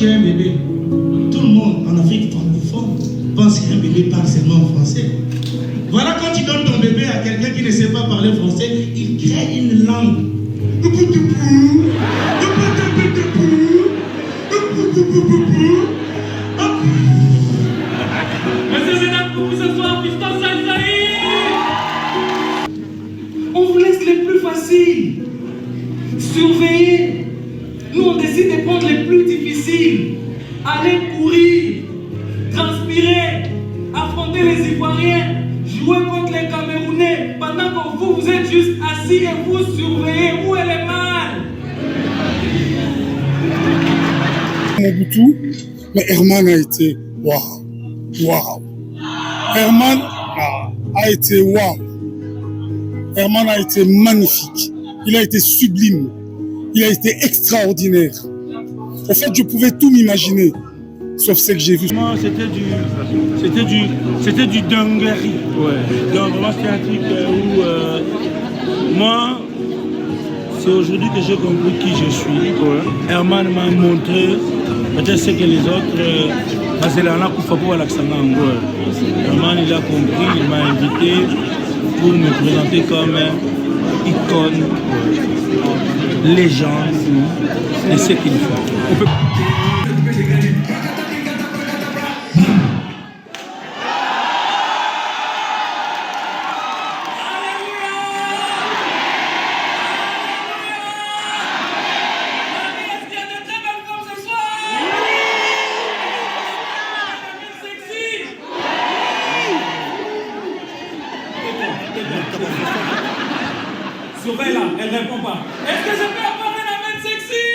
tu as un bébé, tout le monde en Afrique francophone pense qu'un bébé parle seulement en français. Voilà, quand tu donnes ton bébé à quelqu'un qui ne sait pas parler français, il crée une langue. Monsieur Zénat, pour vous ce soir, piston Salsaï. On vous laisse les plus faciles. Surveillez. Nous, on décide de prendre les plus difficiles. Aller courir, transpirer, affronter les Ivoiriens, jouer contre les Camerounais, pendant que vous êtes juste assis et vous surveillez. Où est le mal? Mobutu, mais Herman a été waouh. Waouh! Herman a été waouh! Herman a été magnifique. Il a été sublime. Il a été extraordinaire. En fait, je pouvais tout m'imaginer, sauf ce que j'ai vu. C'était du dinguerie. Ouais. Donc vraiment, c'était un truc où moi, c'est aujourd'hui que j'ai compris qui je suis. Ouais. Herman m'a montré peut-être ce que les autres. C'est là pour voir l'accent anglais. Herman, il a compris, il m'a invité pour me présenter comme icône, légende de ce qu'il faut. Surveille-la, elle ne répond pas. Est-ce que je peux avoir une amène sexy?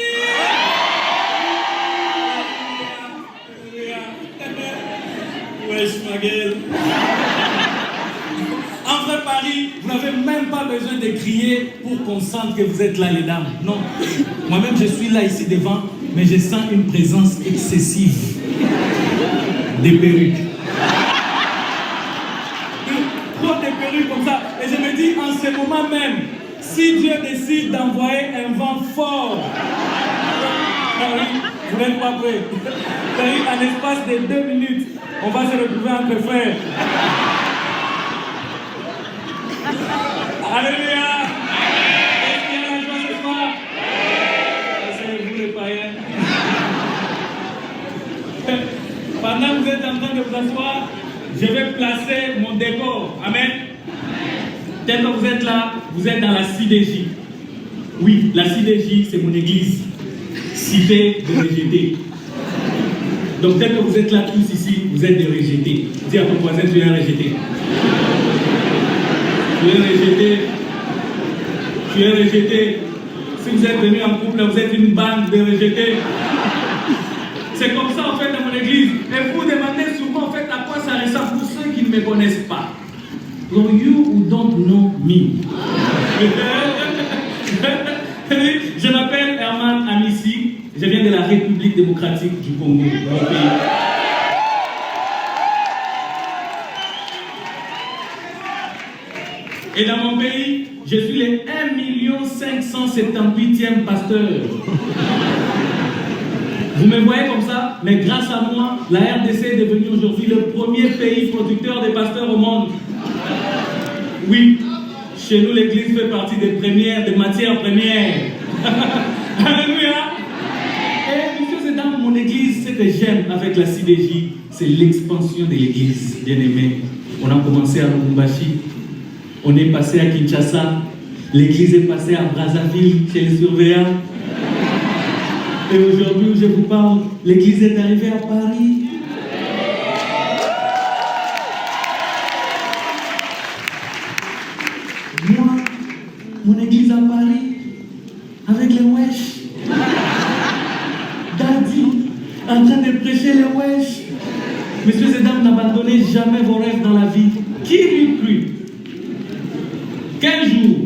Wesh ma gueule. En vrai Paris, vous n'avez même pas besoin de crier pour qu'on sente que vous êtes là les dames. Non. Moi-même je suis là ici devant, mais je sens une présence excessive des perruques. Trop de perruques comme ça. Et je me dis en ce moment même, si Dieu décide d'envoyer un vent fort, vous n'êtes pas prêts. En l'espace de 2 minutes, on va se retrouver entre frères. Alléluia! Est-ce qu'il y a la joie ce soir? C'est vous les païens. Pendant que vous êtes en train de vous asseoir, je vais placer mon décor. Amen. Tel que vous êtes là, vous êtes dans la CDJ. Oui, la CDJ, c'est mon église. Cité de rejetés. Donc, tel que vous êtes là tous ici, vous êtes des rejetés. Dis à ton voisin, tu es un rejeté. Tu es rejeté. Tu es rejeté. Si vous êtes venu en couple, vous êtes une bande de rejetés. C'est comme ça en fait dans mon église. Et vous demandez souvent en fait à quoi ça ressemble pour ceux qui ne me connaissent pas. For you who don't know me. Je m'appelle Herman Amissi. Je viens de la République démocratique du Congo, mon pays. Et dans mon pays, je suis le 1 578e pasteur. Vous me voyez comme ça, mais grâce à moi, la RDC est devenue aujourd'hui le premier pays producteur de pasteurs au monde. Oui, chez nous, l'église fait partie des matières premières. Alléluia. Et monsieur, c'est dans mon église, ce que j'aime avec la CDJ, c'est l'expansion de l'église, bien aimé. On a commencé à Lubumbashi, on est passé à Kinshasa, l'église est passée à Brazzaville, chez les surveillants. Et aujourd'hui où je vous parle, l'église est arrivée à Paris. Moi, mon église à Paris, avec les wesh. Daddy, en train de prêcher les wesh. Messieurs et dames, n'abandonnez jamais vos rêves dans la vie. Qui lui prie? Quel jour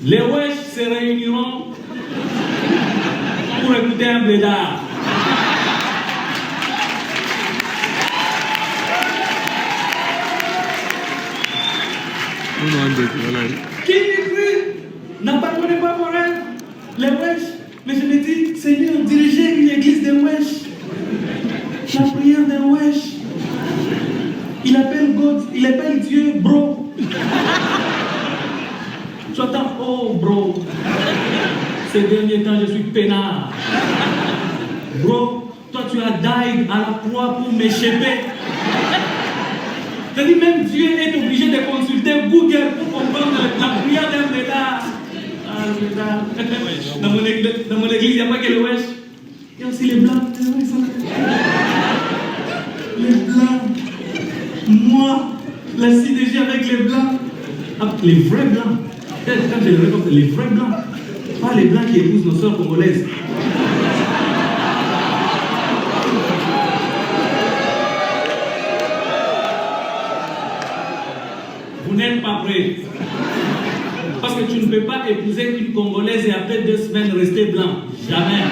les wesh se réuniront pour écouter un blédard? Qui lui prie? N'abandonnez pas vos rêves. Les wesh Mais je me dis, Seigneur, diriger une église de wesh. La prière de wesh. Il appelle God, il appelle Dieu bro. Tu attends, oh bro. Ces derniers temps, je suis peinard. Bro, toi tu as died à la croix pour m'échapper. C'est-à-dire même Dieu est obligé de consulter Google pour comprendre la prière d'un pétard. Ah, le pétard. Dans mon église, il n'y a pas que le wesh. Il y a aussi les blancs. Les blancs. Moi, la CDG avec les blancs. Ah, les vrais blancs. Quand je les récolte, les vrais blancs. Pas les blancs qui épousent nos sœurs congolaises. Vous n'êtes pas prêts. Parce que tu ne peux pas épouser une Congolaise et après 2 semaines rester blanc. Jamais.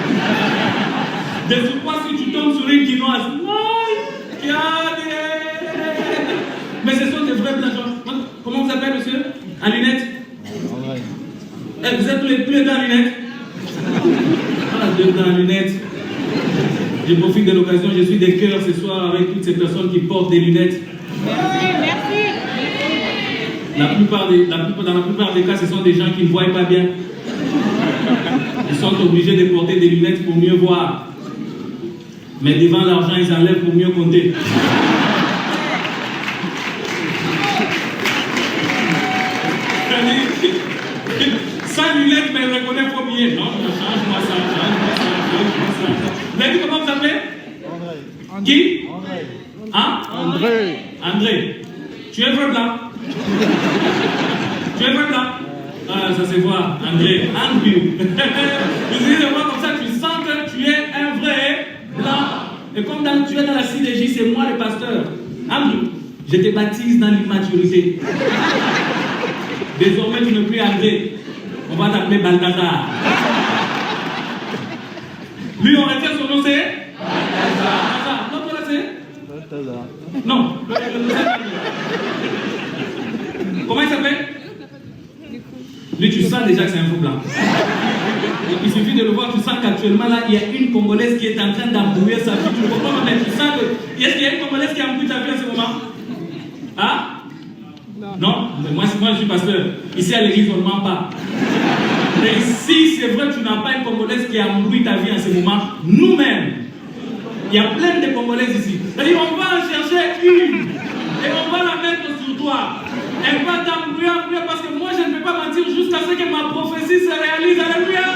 De surcroît, si tu tombes sur une Guinoise, mais ce sont des vrais blancs. Comment vous appelez, monsieur? À lunettes? Vous êtes tous les deux à lunettes? Ah, 2 blancs à lunettes. Je profite de l'occasion, je suis des cœurs ce soir avec toutes ces personnes qui portent des lunettes. Merci. Dans la plupart des cas, ce sont des gens qui ne voient pas bien. Ils sont obligés de porter des lunettes pour mieux voir. Mais devant l'argent, ils enlèvent pour mieux compter. Sans lunettes, mais il reconnaît trop bien. Non, change-moi ça. Vous avez dit comment vous appelez? André. Qui? André. Hein? André. André. Tu es vrai blanc? Tu es vrai blanc? Ah, ça se voit, André. Andrew. Je dis de voir comme ça, tu sens que tu es un vrai blanc. Et comme tu es dans la CDJ, c'est moi le pasteur. Andrew, je te baptise dans l'immaturité. Désormais, tu ne plus André. On va t'appeler Balthazar. Lui, on retient son nom, c'est Balthazar. Non, toi là, c'est Balthazar. Non. Comment il s'appelle? Lui, tu sens déjà que c'est un faux blanc. Il suffit de le voir, tu sens qu'actuellement, là, il y a une Congolaise qui est en train d'embrouiller sa vie. Tu ne comprends pas, mais tu sens que... Est-ce qu'il y a une Congolaise qui embrouille ta vie en ce moment? Hein? Non, mais moi je suis pasteur. Ici à l'église, on ne ment pas. Mais si c'est vrai que tu n'as pas une Congolaise qui embrouille ta vie en ce moment, nous-mêmes, il y a plein de Congolaises ici. C'est-à-dire, on va en chercher une et on va la mettre sur toi. Elle va t'embrouiller parce que moi, je ne peux pas mentir jusqu'à ce que ma prophétie se réalise. Alléluia.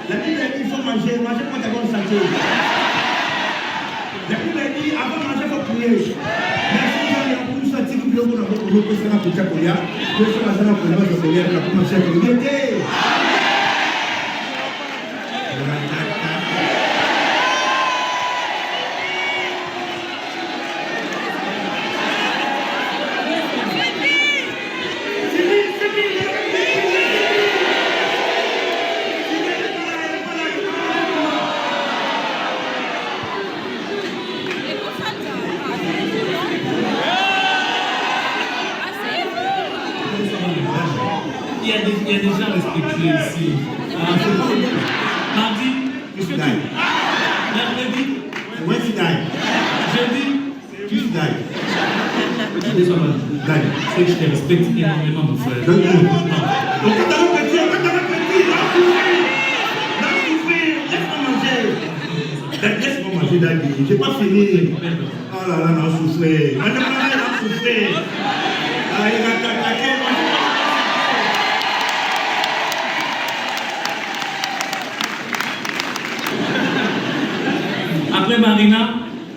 La Bible dit qu'il faut manger pour ta bonne santé. La Bible dit avant de manger, il faut prier. Merci pour ça, si vous voulez que ça pour ta colère, que ça va pour la colère, la commencer à prier. Il y a des gens respectueux ici. Mardi, est-ce que tu... Mercredi, jeudi, tu die. C'est que je te respecte énormément, mon frère. Laisse-moi manger, Daddy. Je n'ai pas fini. Oh là là, non, souffrir. souffrir. Ah, il va t'attaquer. Après Marina,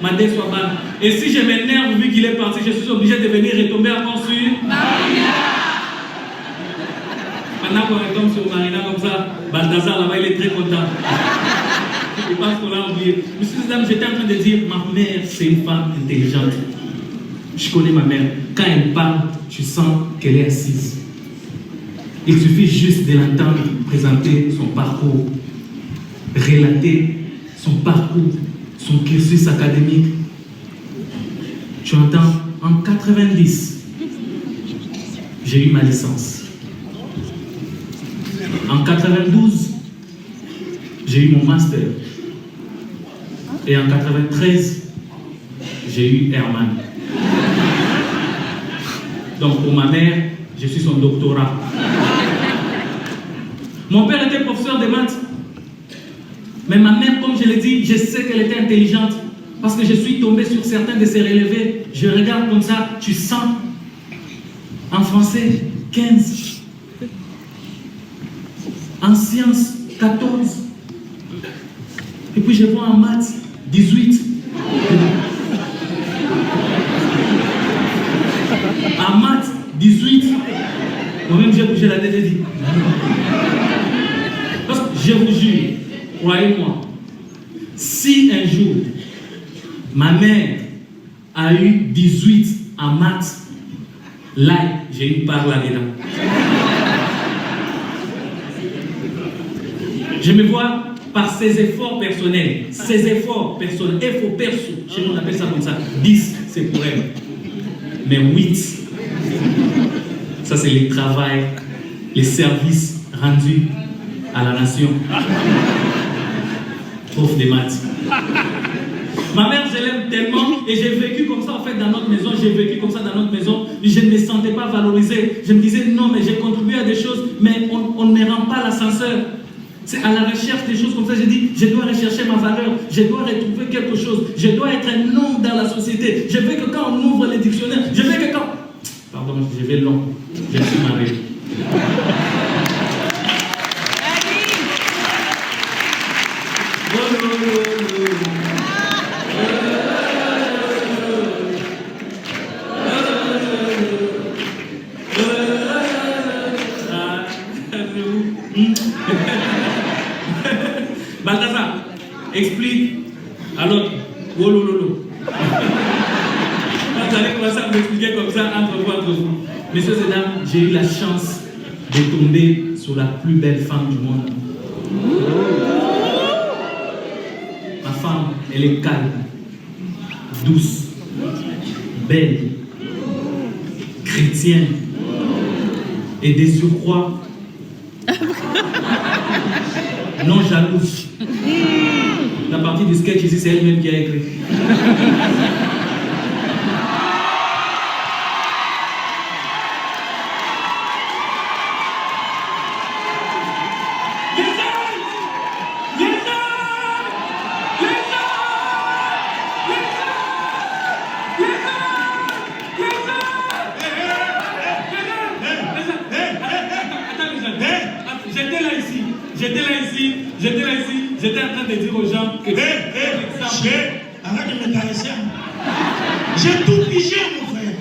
ma dé soit bonne. Et si je m'énerve vu qu'il est parti, je suis obligé de venir retomber encore sur Marina. Maintenant qu'on retombe sur Marina comme ça, Balthazar là-bas il est très content. Je pense qu'on l'a oublié. Monsieur et dames, j'étais en train de dire, ma mère c'est une femme intelligente. Je connais ma mère. Quand elle parle, tu sens qu'elle est assise. Il suffit juste de l'entendre présenter son parcours, relater son parcours, son cursus académique. Tu entends, en 90, j'ai eu ma licence. En 92, j'ai eu mon master. Et en 93, j'ai eu Herman. Donc pour ma mère, je suis son doctorat. Mon père était professeur de maths. Mais ma mère, comme je l'ai dit, je sais qu'elle était intelligente. Parce que je suis tombé sur certains de ses relevés. Je regarde comme ça, tu sens. En français, 15. En sciences, 14. Et puis je vois en maths, 18. En maths, 18. Moi-même, j'ai bougé la tête et dit. Parce que je vous jure, croyez-moi, si un jour, ma mère a eu 18 en maths, là, j'ai une part là-dedans. Je me vois par ses efforts personnels. Ses efforts personnels, effort perso, chez nous on appelle ça comme ça. 10, c'est pour elle. Mais 8, ça c'est le travail, les services rendus à la nation. Prof de maths. Ma mère, je l'aime tellement et j'ai vécu comme ça en fait dans notre maison. J'ai vécu comme ça dans notre maison. Je ne me sentais pas valorisé. Je me disais non, mais j'ai contribué à des choses, mais on ne me rend pas l'ascenseur. C'est à la recherche des choses comme ça. J'ai dit, je dois rechercher ma valeur. Je dois retrouver quelque chose. Je dois être un homme dans la société. Je veux que quand on ouvre les dictionnaires, je veux que quand... Pardon, je vais long. Je suis marié. Balthazar, explique à l'autre. Oh lolo. Vous allez commencer à m'expliquer comme ça entre vous. Messieurs et dames, j'ai eu la chance de tomber sur la plus belle femme du monde. Ma femme, elle est calme, douce, belle, chrétienne et des surcroît non jalouse. La partie du sketch ici, c'est elle-même qui a écrit. J'étais en train de dire aux gens que... Arrête de me caresser. J'ai tout pigé, mon frère.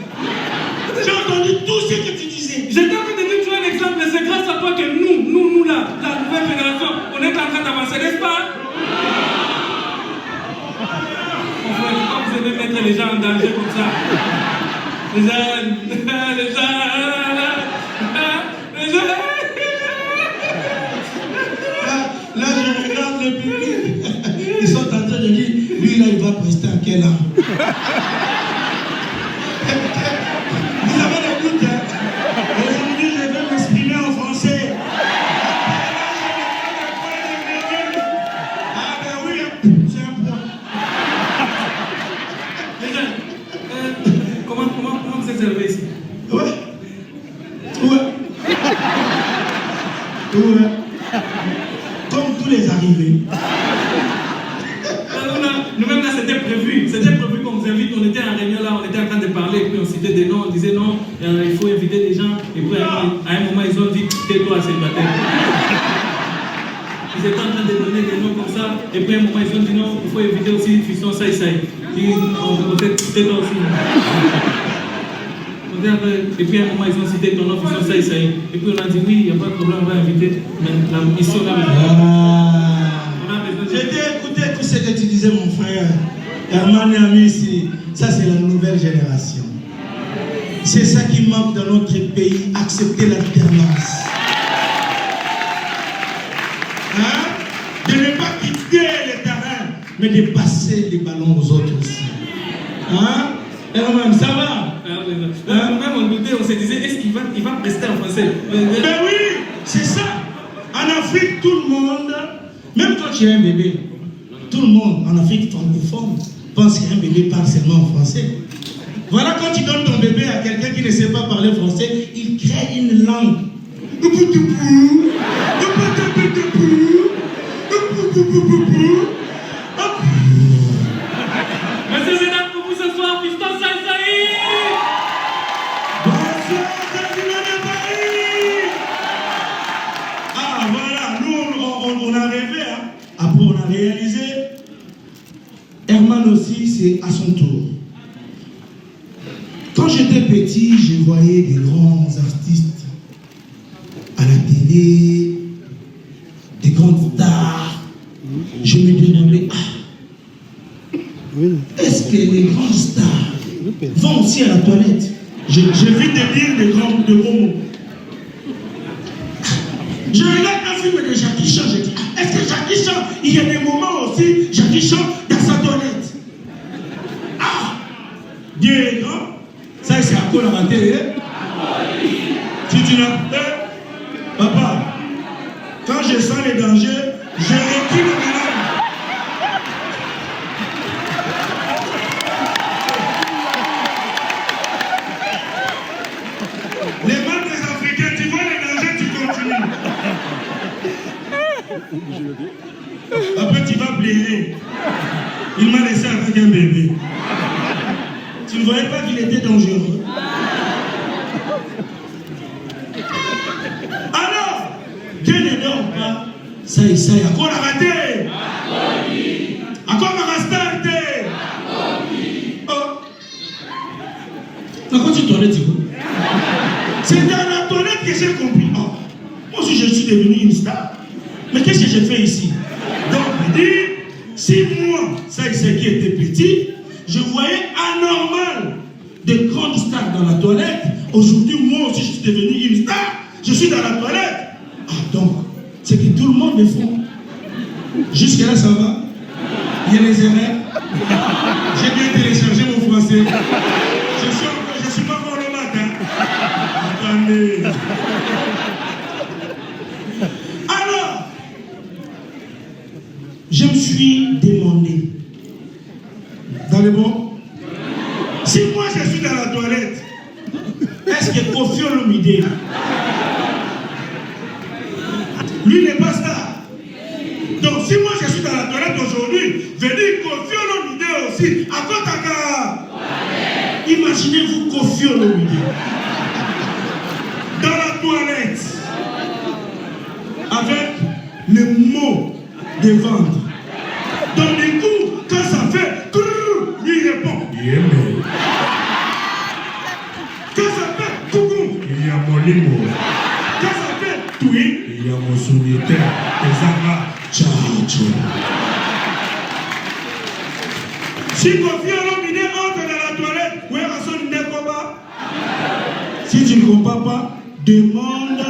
J'ai entendu tout ce que tu disais. J'étais en train de dire, tu as un exemple, mais c'est grâce à toi que nous là, la nouvelle génération, on est en train d'avancer, n'est-ce pas? Mon frère, pourquoi vous aimez mettre les gens en danger comme ça? Les jeunes. Là, je regarde le public. Ils sont en train de dire, lui là, il va prester à quelle âme? Vous avez le doute, hein? Aujourd'hui, je vais m'exprimer en français. Ah ben oui, c'est un point. Les jeunes, comment vous êtes élevés ici? Ouais. Comme tous les arrivés. Nous-mêmes là, c'était prévu qu'on vous invite, on était en réunion citer des noms, on disait non, il faut inviter des gens. Et puis à un moment, ils ont dit tais-toi, célibataire. Ils étaient en train de donner des noms comme ça. Et puis à un moment, ils ont dit non, il faut inviter aussi Fiston Saïsaï. On tais-toi aussi. Et puis à un moment, ils ont cité ton nom, Fiston Saïsaï. Et puis on a dit oui, il n'y a pas de problème, on va inviter. Mais la mission là. J'ai écouté tout ce que tu disais, mon frère. Herman et ami ici, ça c'est la nouvelle génération. C'est ça qui manque dans notre pays, accepter l'alternance. Hein? De ne pas quitter les terrains, mais de passer les ballons aux autres aussi. Hein? Herman, ça va? Même on doutait, on se disait, est-ce qu'il va rester en français? Ben oui, c'est ça. En Afrique, tout le monde, même quand tu es un bébé, tout le monde en Afrique francophone pense qu'un bébé parle seulement en français. Voilà, quand tu donnes ton bébé à quelqu'un qui ne sait pas parler français, il crée une langue. Monsieur Zédan, pour vous ce soir, Fiston Saïsaï. Bonsoir, Cardinal de Paris. Ah voilà, nous on a rêvé, hein. Après on a réalisé. Herman aussi, c'est à son tour. Quand j'étais petit, je voyais des grands artistes à la télé, des grandes stars. Je me demandais, est-ce que les grandes stars vont aussi à la toilette? J'ai vite de dire de gros mots. Je regarde un film de Jackie Chan, je dis, est-ce que Jackie Chan, il y a des moments aussi, Jackie Chan dans sa toilette? Dieu, non? Ça, c'est à quoi la raté, hein? Si tu l'as fait, papa, quand je sens les dangers, je recule le malade. Les mal des Africains, tu vois les dangers, tu continues. Après, tu vas blairer. Il m'a laissé avec un bébé. Tu ne voyais pas qu'il était dangereux. Alors, Dieu ne dort pas. Ça y est, à quoi la raté? À quoi ma rastarte? Oh. À quoi tu toilette, tu vois? C'est dans la toilette que j'ai compris. Oh. Moi aussi, je suis devenu une star. Mais qu'est-ce que j'ai fait ici? Donc, je dis, si moi, ça y est, qui était petit, je voyais anormal de grandes stars dans la toilette. Aujourd'hui, moi aussi, je suis devenu une star. Je suis dans la toilette. Ah, donc, c'est que tout le monde le fait. Jusque-là, ça va? Il y a les erreurs. J'ai bien téléchargé mon français. Je suis pas encore le matin. Attendez. Alors, je me suis demandé, dans le bon, si moi je suis dans la toilette, est-ce que Koffi Olomide, lui n'est pas star? Donc si moi je suis dans la toilette aujourd'hui, je dis Koffi Olomide aussi, à quoi t'as? Imaginez-vous Koffi Olomide dans la toilette avec le mot de vendre. Donc du coup, quand ça fait, lui répond. Quand ça fait coucou, il y a mon limo. Quand ça fait oui, il y a mon sourire. Et ça va, ciao, ciao. Si Koffi Olomide entre dans la toilette, où est son Ndekoba? Si tu ne comprends pas, demande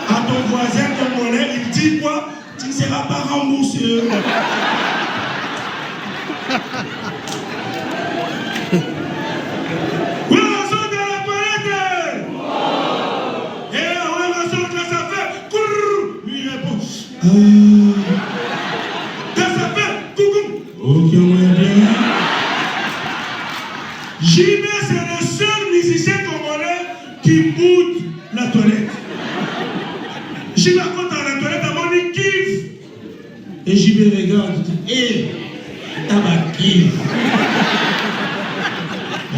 à ton voisin congolais, il dit quoi? Tu ne seras pas remboursé. Oui, on sort de la toilette. Et on sort quand ça fait lui il répond. Quand ça fait coucou. Ok, on est bien. JB, c'est le seul musicien congolais qui boude la toilette. JB quand dans la toilette, avant il kiffe. Et JB regarde, il dit, hé, t'as ma kiffe.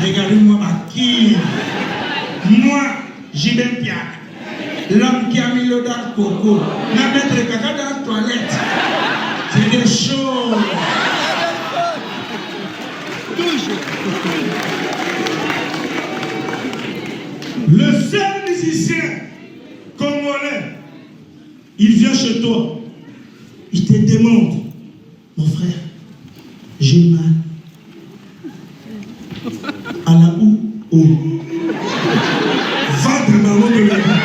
Regardez-moi ma kiffe. L'homme qui a mis l'eau dans le coco, n'a mettre le caca dans la toilette. C'est des choses. Le seul musicien congolais, il vient chez toi, il te demande, mon frère, j'ai mal. À la où? Vendre maman de la vie.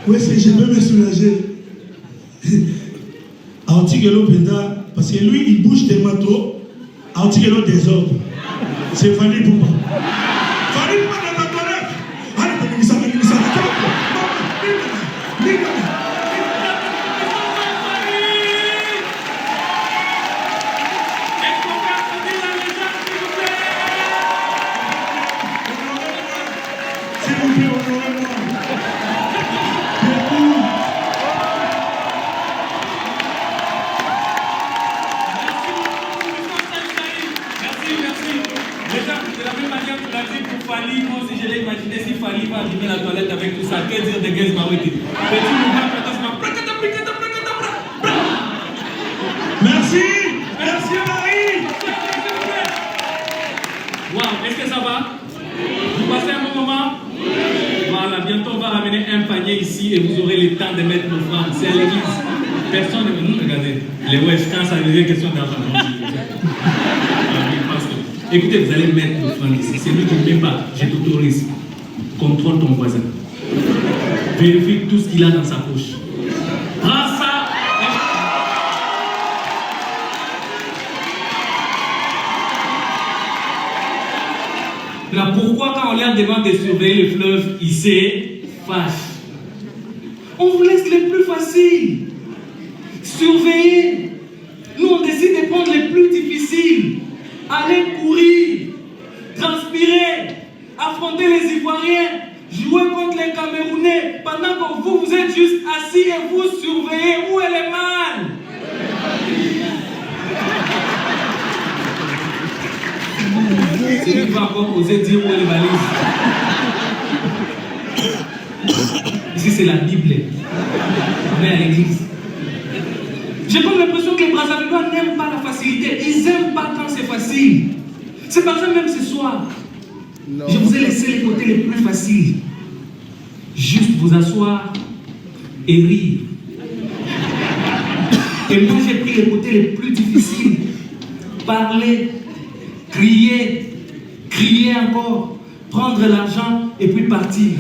Où est-ce que je peux me soulager? Antigelo Penda, parce que lui, il bouge des manteaux. Antigelo des ordres. C'est Fanny Poupa. Fanny Poupa dans ta toilette. Allez, t'as mis ça. La toilette avec tout ça, que dire de Guez Marouti? Merci Marie. Wow, est-ce que ça va? Vous passez un bon moment? Voilà, bientôt on va ramener un panier ici et vous aurez le temps de mettre nos francs. C'est à l'église. Personne ne veut nous regarder. Les West, quand ça devient question d'argent. Écoutez, vous allez mettre nos francs ici. C'est lui qui ne met pas, je t'autorise. Contrôle ton voisin. Vérifie tout ce qu'il a dans sa poche. Prends ça. Là, pourquoi quand on leur demande de surveiller le fleuve, il se fâche? On vous laisse les plus faciles. Surveiller. Nous, on décide de prendre les plus difficiles. Aller courir, transpirer, affronter les Ivoiriens, jouer contre les Camerounais, pendant que vous êtes juste assis et vous surveillez. Où est le mal? C'est lui qui va encore oser dire où est les valises. Ici, c'est la Bible. On est à l'église. J'ai comme l'impression que les Brazzavillois n'aiment pas la facilité. Ils n'aiment pas quand c'est facile. C'est par ça même ce soir. Je vous ai laissé les côtés les plus faciles. Juste vous asseoir et rire. Et moi j'ai pris les côtés les plus difficiles. Parler, crier, crier encore, prendre l'argent et puis partir.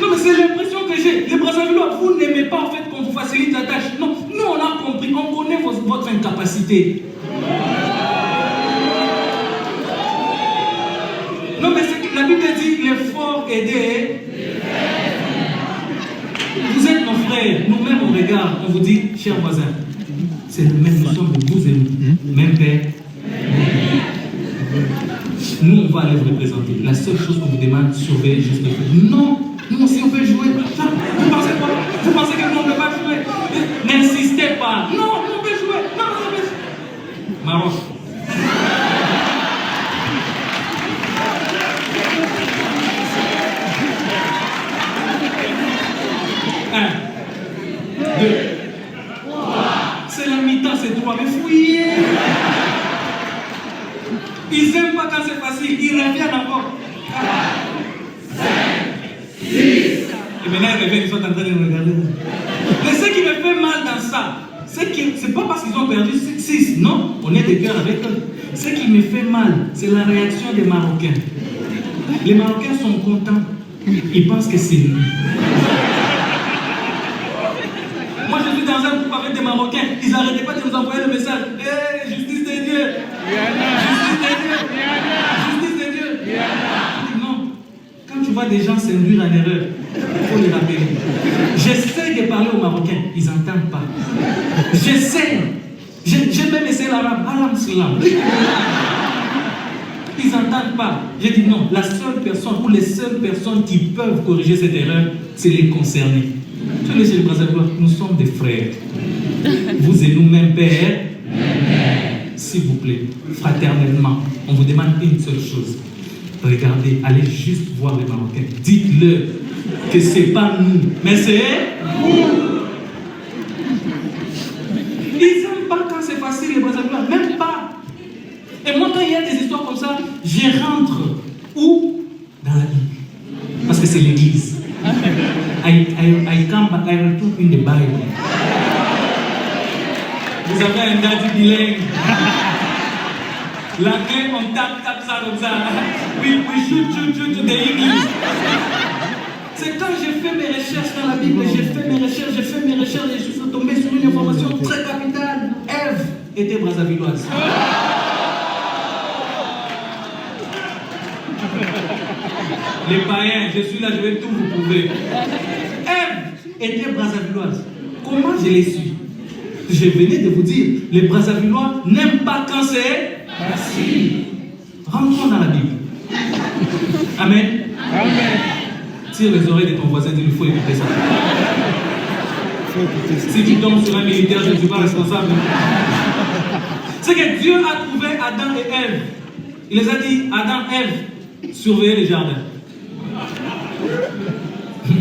Non mais c'est l'impression que j'ai. Les Brazzavillois, vous n'aimez pas en fait qu'on vous facilite la tâche. Non, nous on a compris, on connaît votre incapacité. Non mais c'est que la Bible dit l'effort aidé. Vous êtes nos frères, nous-mêmes on regarde, on vous dit, chers voisins, c'est le même, nous sommes de vous et nous, même père. Nous on va aller vous représenter. La seule chose qu'on vous demande, surveiller juste le fait. Non, nous aussi on peut jouer. Vous pensez quoi? Vous pensez que nous on ne peut pas jouer? N'insistez pas. Non, on peut jouer. Non, on peut jouer. Maroc. C'est la mi-temps, c'est 3, mais fouillez. Ils n'aiment pas quand c'est facile, ils reviennent encore. 4, 5, 6. Et maintenant ils reviennent, ils sont en train de me regarder. Mais ce qui me fait mal dans ça, c'est pas parce qu'ils ont perdu 6, non, on est de cœur avec eux. Ce qui me fait mal, c'est la réaction des Marocains. Les Marocains sont contents, ils pensent que c'est nous. Moi je suis dans un groupe avec des Marocains, ils n'arrêtaient pas de nous envoyer le message. Hey, justice de Dieu! Justice de Dieu! Justice de Dieu! Non, quand tu vois des gens s'induire en erreur, il faut les rappeler. J'essaie de parler aux Marocains, ils n'entendent pas. J'essaie. J'ai même essayé l'arabe, alam salam. Ils n'entendent pas. J'ai dit non, la seule personne ou les seules personnes qui peuvent corriger cette erreur, c'est les concernés. Tous les Brazzavillois, nous sommes des frères. Vous et nous-mêmes, Père, s'il vous plaît, fraternellement, on vous demande une seule chose. regardez, allez juste voir les Marocains. Dites-le que c'est pas nous, mais c'est vous. Ils n'aiment pas quand c'est facile, les Brazzavillois, même pas. Et moi, quand il y a des histoires comme ça, je rentre où? Dans la Bible. Parce que c'est l'église. I come back, I return in the Bible. Vous avez un daddy bilingue. L'anglais, on tape ça comme ça. We shoot to the English. C'est quand j'ai fait mes recherches dans la Bible, j'ai fait mes recherches et je suis tombé sur une information très capitale. Ève était brazzavilloise. Les païens, je suis là, je vais tout vous prouver. Ève était brazzavilloise. Comment je l'ai su? Je venais de vous dire, les Brazzavillois n'aiment pas quand c'est facile. Rentrons dans la Bible. Amen. Amen. Tire les oreilles de ton voisin, il faut écouter ça. Si tu tombes sur un militaire, je ne suis pas responsable. C'est que Dieu a trouvé Adam et Ève. Il les a dit, Adam, Ève, surveillez les jardins.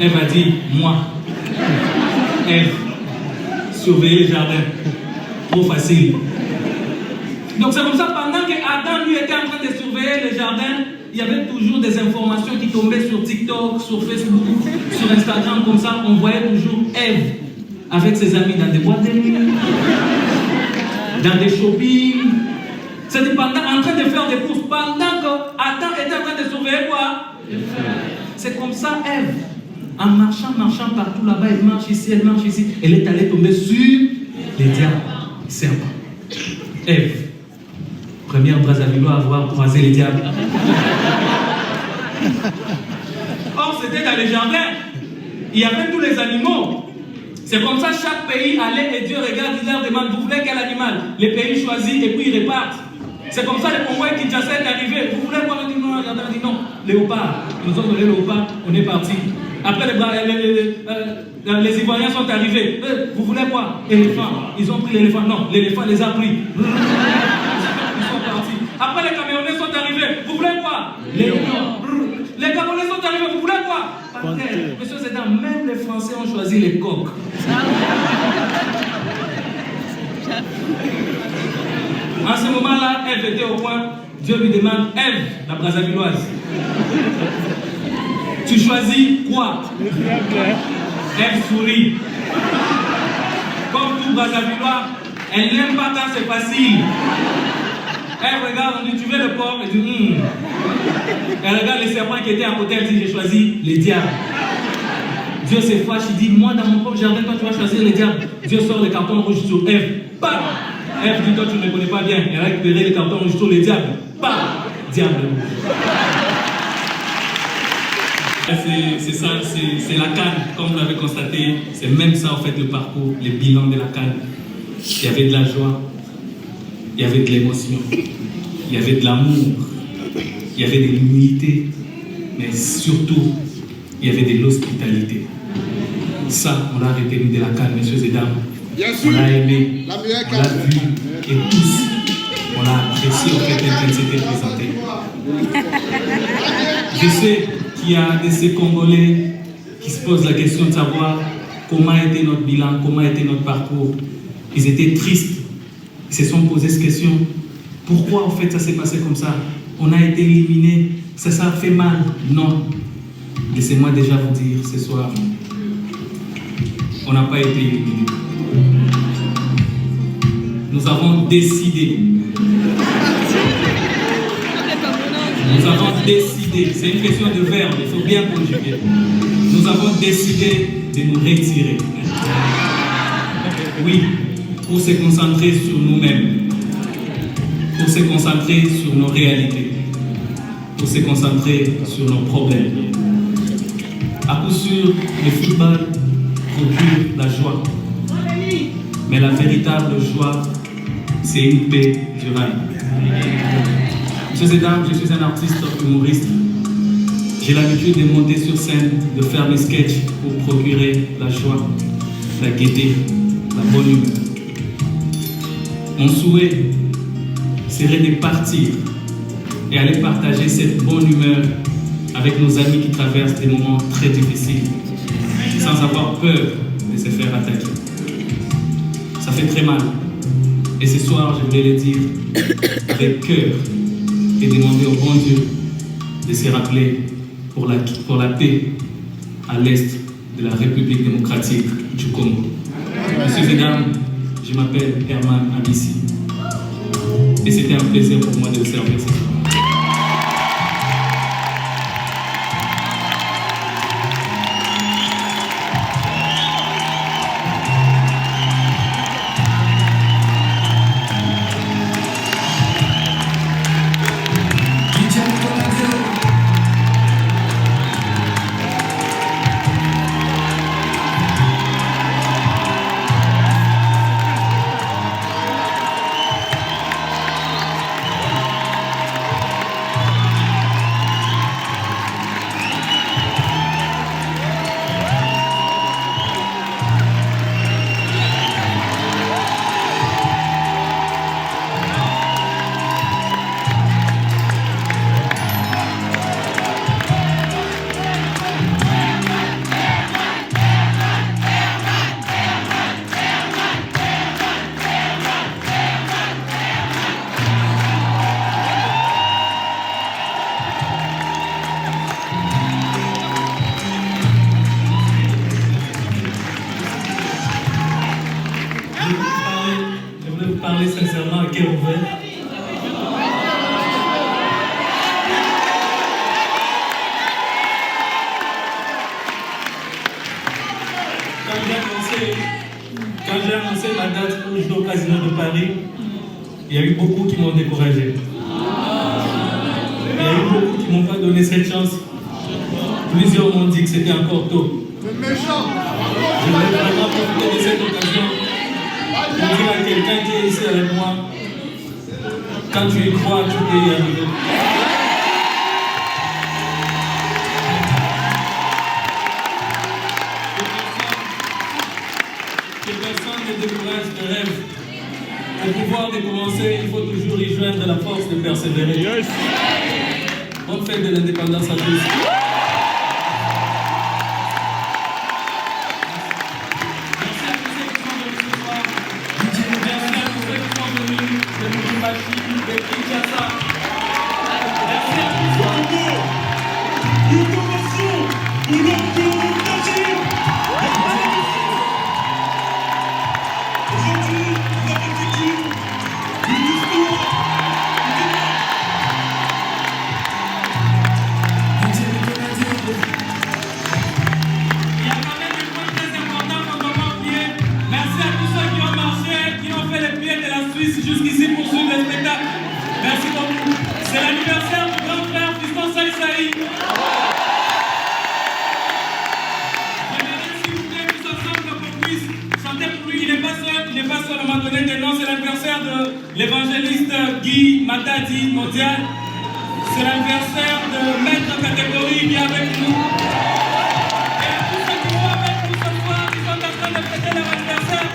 Ève a dit, moi. Ève, surveiller les jardins. Trop facile. Donc c'est comme ça, pendant que Adam lui était en train de surveiller les jardins, il y avait toujours des informations qui tombaient sur TikTok, sur Facebook, sur Instagram, comme ça, on voyait toujours Ève avec ses amis dans des boîtes de nuit, dans des shopping. C'était en train de faire des courses, pendant que Adam était en train de surveiller quoi? C'est comme ça, Ève. En marchant partout là-bas, elle marche ici, elle est allée tomber sur les diables, serpents. Ève, première Brazzavillois à avoir croisé les diables. Or, c'était dans les jardins. Il y avait tous les animaux. C'est comme ça, chaque pays allait et Dieu regarde, il leur demande, vous voulez quel animal? Les pays choisissent et puis ils repartent. C'est comme ça, le convoi Kinshasa est arrivé. Vous voulez quoi? On dit non, on dit non. Léopard. Ils nous ont donné léopard, on est parti. Après, les Ivoiriens sont arrivés. Vous voulez quoi? Éléphant. Ils ont pris l'éléphant. Non, l'éléphant les a pris. Ils sont partis. Après, les Camerounais sont arrivés. Vous voulez quoi? Les Camerounais sont arrivés. Vous voulez quoi? Panthère. Monsieur Zédan, même les Français ont choisi les coqs. En ce moment-là, Ève était au point. Dieu lui demande, Ève, la Brazzavilloise, tu choisis quoi? Ève sourit. Comme tout Brazzavillois, elle n'aime pas quand c'est facile. Elle regarde, on dit, tu veux le porc? Elle dit, Elle regarde les serpents qui étaient à côté, elle dit, j'ai choisi les diables. Dieu se fâche, il dit, moi dans mon propre jardin, toi tu vas choisir les diables. Dieu sort le carton rouge sur Ève. Bam! Ève dit, toi tu ne me connais pas bien. Elle a récupéré le carton rouge sur les diables. Bam! Diable rouge. C'est ça, c'est la canne, comme vous l'avez constaté. C'est même ça en fait le parcours, le bilan de la canne. Il y avait de la joie, il y avait de l'émotion, il y avait de l'amour, il y avait de l'humilité, mais surtout, il y avait de l'hospitalité. Ça, on l'a retenu de la canne, messieurs et dames. On l'a aimé, on l'a vu, et tous, on l'a apprécié en fait tel qu'elle s'était présentée. Je sais qu'il y a de ces Congolais qui se posent la question de savoir comment était notre bilan, comment était notre parcours. Ils étaient tristes, ils se sont posés cette question. Pourquoi en fait ça s'est passé comme ça? On a été éliminés, ça a fait mal? Non. Laissez-moi déjà vous dire ce soir, on n'a pas été éliminés. Nous avons décidé. Nous avons décidé, c'est une question de verbe, il faut bien conjuguer. Nous avons décidé de nous retirer. Oui, pour se concentrer sur nous-mêmes, pour se concentrer sur nos réalités, pour se concentrer sur nos problèmes. À coup sûr, le football procure la joie. Mais la véritable joie, c'est une paix durable. Messieurs et dames, je suis un artiste humoriste. J'ai l'habitude de monter sur scène, de faire mes sketchs pour procurer la joie, la gaieté, la bonne humeur. Mon souhait serait de partir et aller partager cette bonne humeur avec nos amis qui traversent des moments très difficiles, sans avoir peur de se faire attaquer. Ça fait très mal. Et ce soir, je voulais le dire avec cœur et demander au bon Dieu de se rappeler pour la paix à l'est de la République démocratique du Congo. Messieurs et dames, je m'appelle Herman Amissi. Et c'était un plaisir pour moi de vous servir ce soir. Je voulais vous parler sincèrement à cœur ouvert. Quand j'ai annoncé ma date pour jouer au Casino de Paris, il y a eu beaucoup qui m'ont découragé. Il y a eu beaucoup qui ne m'ont pas donné cette chance. Plusieurs m'ont dit que c'était encore tôt. Je voulais vraiment profiter de cette occasion pour dire à quelqu'un qui est ici avec moi, quand tu y crois, tu peux y arriver. Que personne ne décourage tes rêves. Pour pouvoir décommencer, il faut toujours y joindre la force de persévérer. Yes. Bonne fête de l'indépendance à tous. Jusqu'ici pour suivre le spectacle. Merci beaucoup. C'est l'anniversaire du grand frère Fiston Saïsaï. J'aimerais s'il vous plaît tous ensemble qu'on puisse chanter pour lui. Il n'est pas seul, on m'a donné des noms. C'est l'anniversaire de l'évangéliste Guy Matadi Mondial. C'est l'anniversaire de Maître Catégorie qui est avec nous. Et à tous ceux qui sont avec nous ce soir, qui sont en train de fêter leur anniversaire.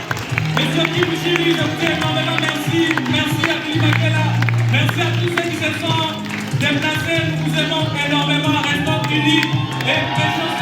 Monsieur Guy Bouchiri, je vous dis énormément merci. Merci à Billy Makela. Merci à tous ceux qui se sont déplacés. Nous vous aimons énormément. Restons unis et prêchons